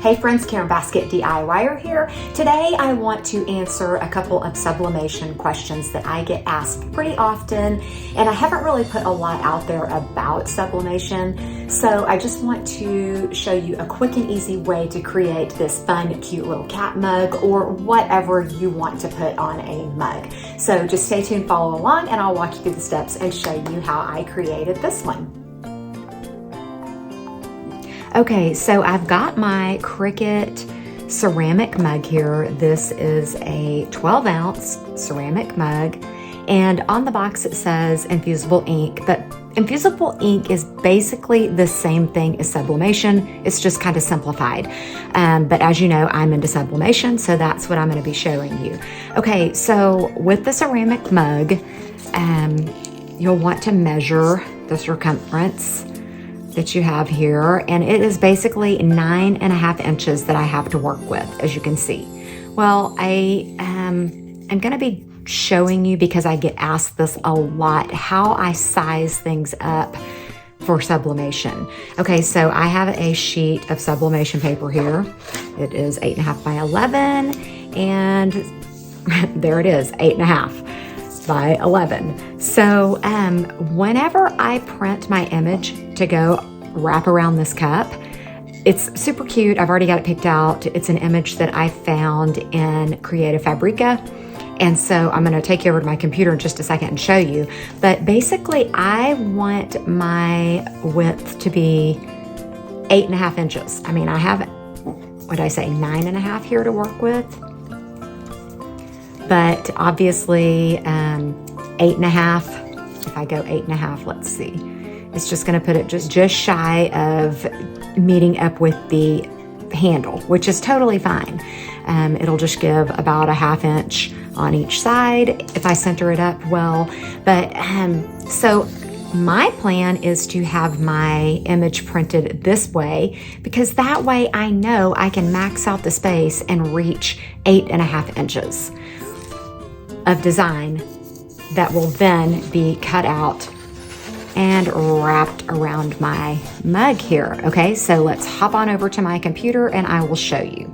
Hey friends, Karen Baskett DIYer here. Today I want to answer a couple of sublimation questions that I get asked pretty often, and I haven't really put a lot out there about sublimation, so I just want to show you a quick and easy way to create this fun, cute little cat mug or whatever you want to put on a mug. So just stay tuned, follow along, and I'll walk you through the steps and show you how I created this one. Okay, so I've got my Cricut ceramic mug here. This is a 12-ounce ceramic mug, and on the box it says infusible ink, but infusible ink is basically the same thing as sublimation. It's just kind of simplified. But as you know, I'm into sublimation, so that's what I'm going to be showing you. Okay, so with the ceramic mug, you'll want to measure the circumference that you have here, and it is basically 9.5 inches that I have to work with, as you can see. Well, I'm going to be showing you, because I get asked this a lot, how I size things up for sublimation. Okay, so I have a sheet of sublimation paper here. It is 8.5 by 11, and there it is, 8.5 by 11. So whenever I print my image to go wrap around this cup, it's super cute. I've already got it picked out. It's an image that I found in Creative Fabrica. And so I'm gonna take you over to my computer in just a second and show you. But basically, I want my width to be 8.5 inches. I mean, I have, what did I say, 9.5 here to work with. But obviously, 8.5, if I go 8.5, let's see. It's just gonna put it just shy of meeting up with the handle, which is totally fine. It'll just give about a 1/2 inch on each side if I center it up well. But so my plan is to have my image printed this way, because that way I know I can max out the space and reach 8.5 inches of design that will then be cut out and wrapped around my mug here. Okay, so let's hop on over to my computer and I will show you.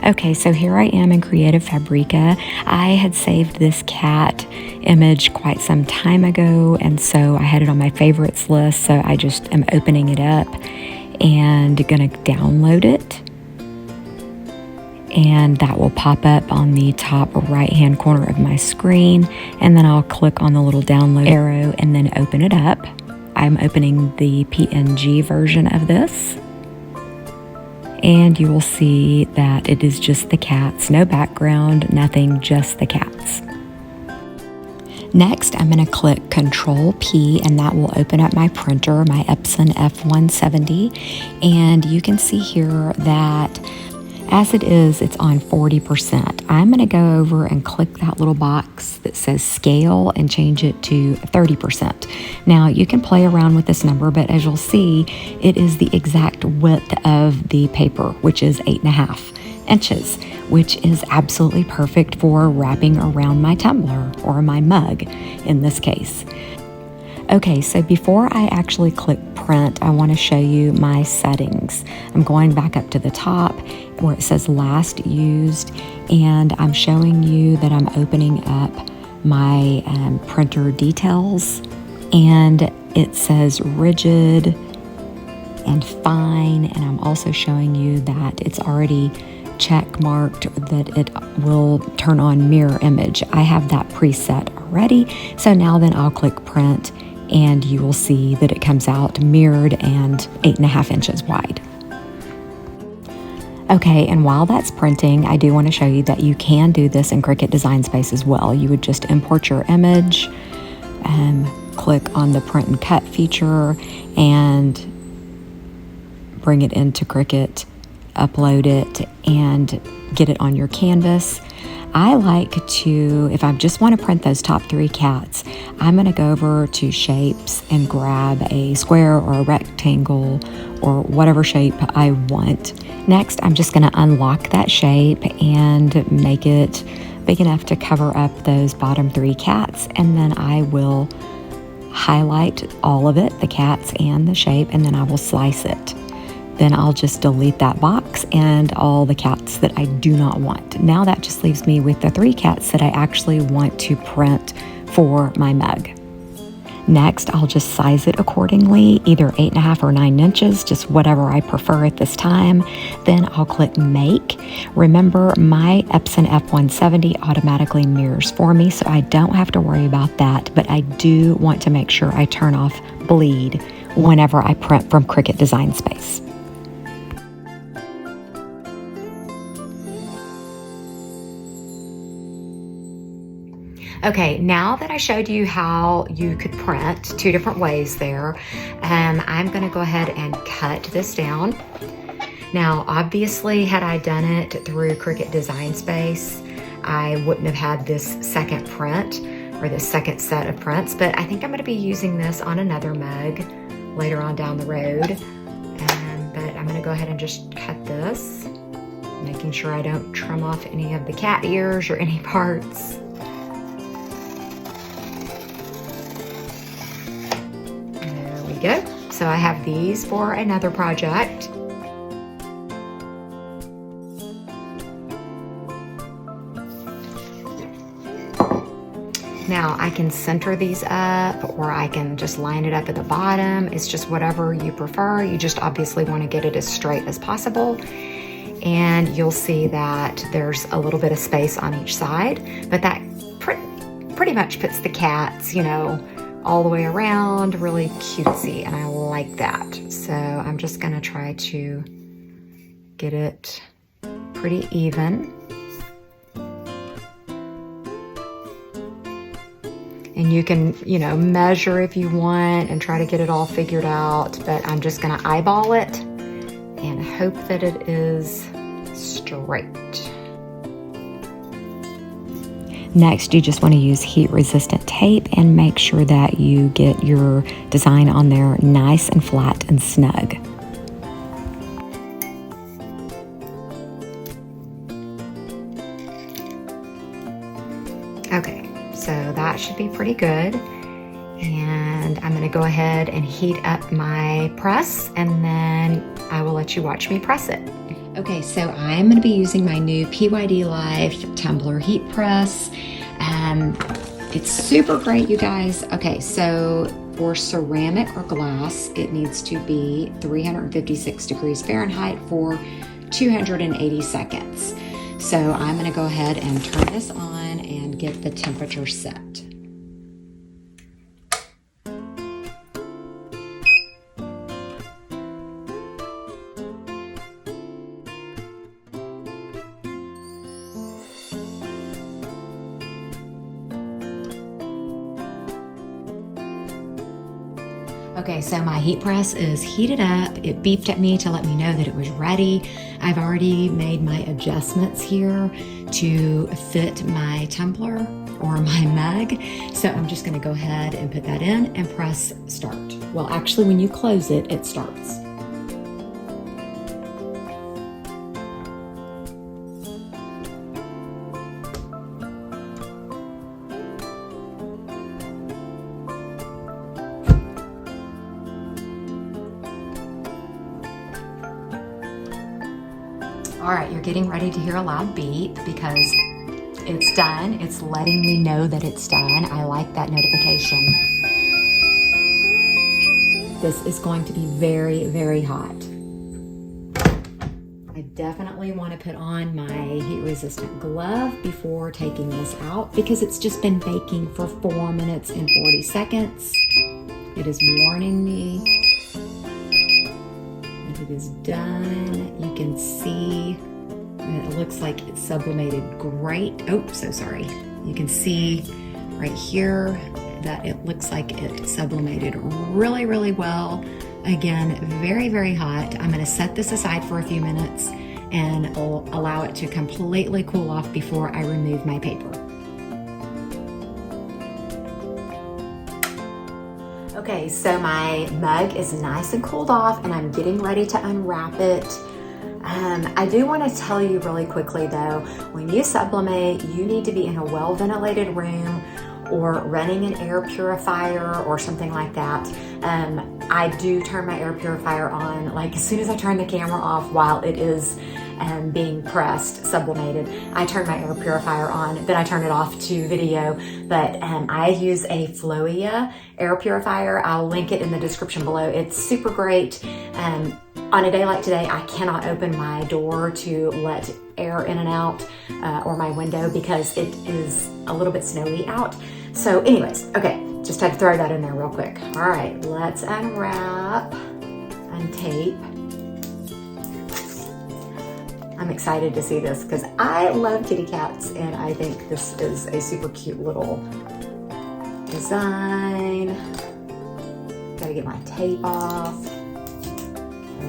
Okay, so here I am in Creative Fabrica. I had saved this cat image quite some time ago, and so I had it on my favorites list, so I just am opening it up and gonna download it. And that will pop up on the top right-hand corner of my screen, and then I'll click on the little download arrow and then open it up. I'm opening the PNG version of this, and you will see that it is just the cats, no background, nothing, just the cats. Next, I'm going to click Control P, and that will open up my printer, my Epson F170, and you can see here that as it is, it's on 40%. I'm going to go over and click that little box that says scale and change it to 30%. Now, you can play around with this number, but as you'll see, it is the exact width of the paper, which is 8.5 inches, which is absolutely perfect for wrapping around my tumbler or my mug in this case. Okay, so before I actually click print, I want to show you my settings. I'm going back up to the top where it says last used, and I'm showing you that I'm opening up my printer details, and it says rigid and fine, and I'm also showing you that it's already check marked that it will turn on mirror image. I have that preset already, so now then I'll click print, and you will see that it comes out mirrored and 8.5 inches wide. Okay, and while that's printing, I do want to show you that you can do this in Cricut Design Space as well. You would just import your image, click on the print and cut feature, and bring it into Cricut, upload it, and get it on your canvas. I like to, if I just want to print those top 3 cats, I'm going to go over to shapes and grab a square or a rectangle or whatever shape I want. Next, I'm just going to unlock that shape and make it big enough to cover up those bottom 3 cats, and then I will highlight all of it, the cats and the shape, and then I will slice it. then I'll just delete that box and all the cats that I do not want. Now that just leaves me with the 3 cats that I actually want to print for my mug. Next, I'll just size it accordingly, either 8.5 or 9 inches, just whatever I prefer at this time. Then I'll click Make. Remember, my Epson F170 automatically mirrors for me, so I don't have to worry about that, but I do want to make sure I turn off bleed whenever I print from Cricut Design Space. Okay, now that I showed you how you could print 2 different ways there, I'm gonna go ahead and cut this down. Now, obviously, had I done it through Cricut Design Space, I wouldn't have had this second print or this second set of prints, but I think I'm gonna be using this on another mug later on down the road. But I'm gonna go ahead and just cut this, making sure I don't trim off any of the cat ears or any parts. Go. So I have these for another project. Now I can center these up, or I can just line it up at the bottom. It's just whatever you prefer. You just obviously want to get it as straight as possible. And you'll see that there's a little bit of space on each side, but that pretty much puts the cats, you know, all the way around, really cutesy, and I like that. So I'm just gonna try to get it pretty even. And you can, you know, measure if you want and try to get it all figured out, but I'm just gonna eyeball it and hope that it is straight. Next, you just want to use heat-resistant tape and make sure that you get your design on there nice and flat and snug. Okay, so that should be pretty good. And I'm going to go ahead and heat up my press, and then I will let you watch me press it. Okay, so I'm going to be using my new PYD Live Tumbler heat press. It's super great, you guys. Okay, so for ceramic or glass, it needs to be 356 degrees Fahrenheit for 280 seconds. So I'm going to go ahead and turn this on and get the temperature set. Okay, so my heat press is heated up. It beeped at me to let me know that it was ready. I've already made my adjustments here to fit my tumbler or my mug. So I'm just gonna go ahead and put that in and press start. Well, actually when you close it, it starts. All right, you're getting ready to hear a loud beep because it's done. It's letting me know that it's done. I like that notification. This is going to be very, very hot. I definitely want to put on my heat-resistant glove before taking this out because it's just been baking for 4 minutes and 40 seconds. It is warning me. It is done. You can see it looks like it's sublimated great. Oh, so sorry. You can see right here that it looks like it sublimated really, really well. Again, very, very hot. I'm going to set this aside for a few minutes and I'll allow it to completely cool off before I remove my paper. Okay, so my mug is nice and cooled off and I'm getting ready to unwrap it. I do want to tell you really quickly though, when you sublimate, you need to be in a well-ventilated room or running an air purifier or something like that, I do turn my air purifier on like as soon as I turn the camera off while it is being pressed, sublimated. I turn my air purifier on, then I turn it off to video. But I use a Floia air purifier. I'll link it in the description below. It's super great. On a day like today, I cannot open my door to let air in and out or my window because it is a little bit snowy out. So anyways, okay, just had to throw that in there real quick. All right, let's unwrap, untape. I'm excited to see this because I love kitty cats and I think this is a super cute little design. Gotta get my tape off.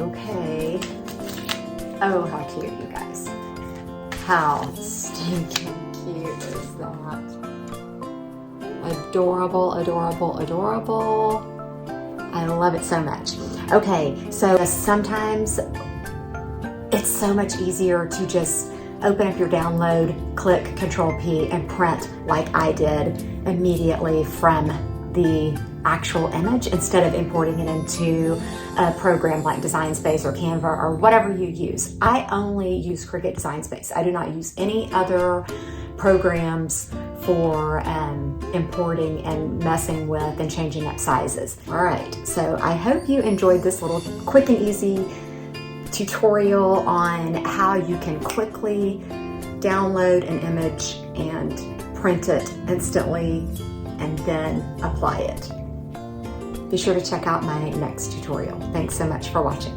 Okay. Oh, how cute, you guys. How stinking cute is that? Adorable, adorable, adorable. I love it so much. Okay, so sometimes it's so much easier to just open up your download, click Control P, and print like I did immediately from the actual image instead of importing it into a program like Design Space or Canva or whatever you use. I only use Cricut Design Space. I do not use any other programs for importing and messing with and changing up sizes. All right, so I hope you enjoyed this little quick and easy tutorial on how you can quickly download an image and print it instantly and then apply it. Be sure to check out my next tutorial. Thanks so much for watching.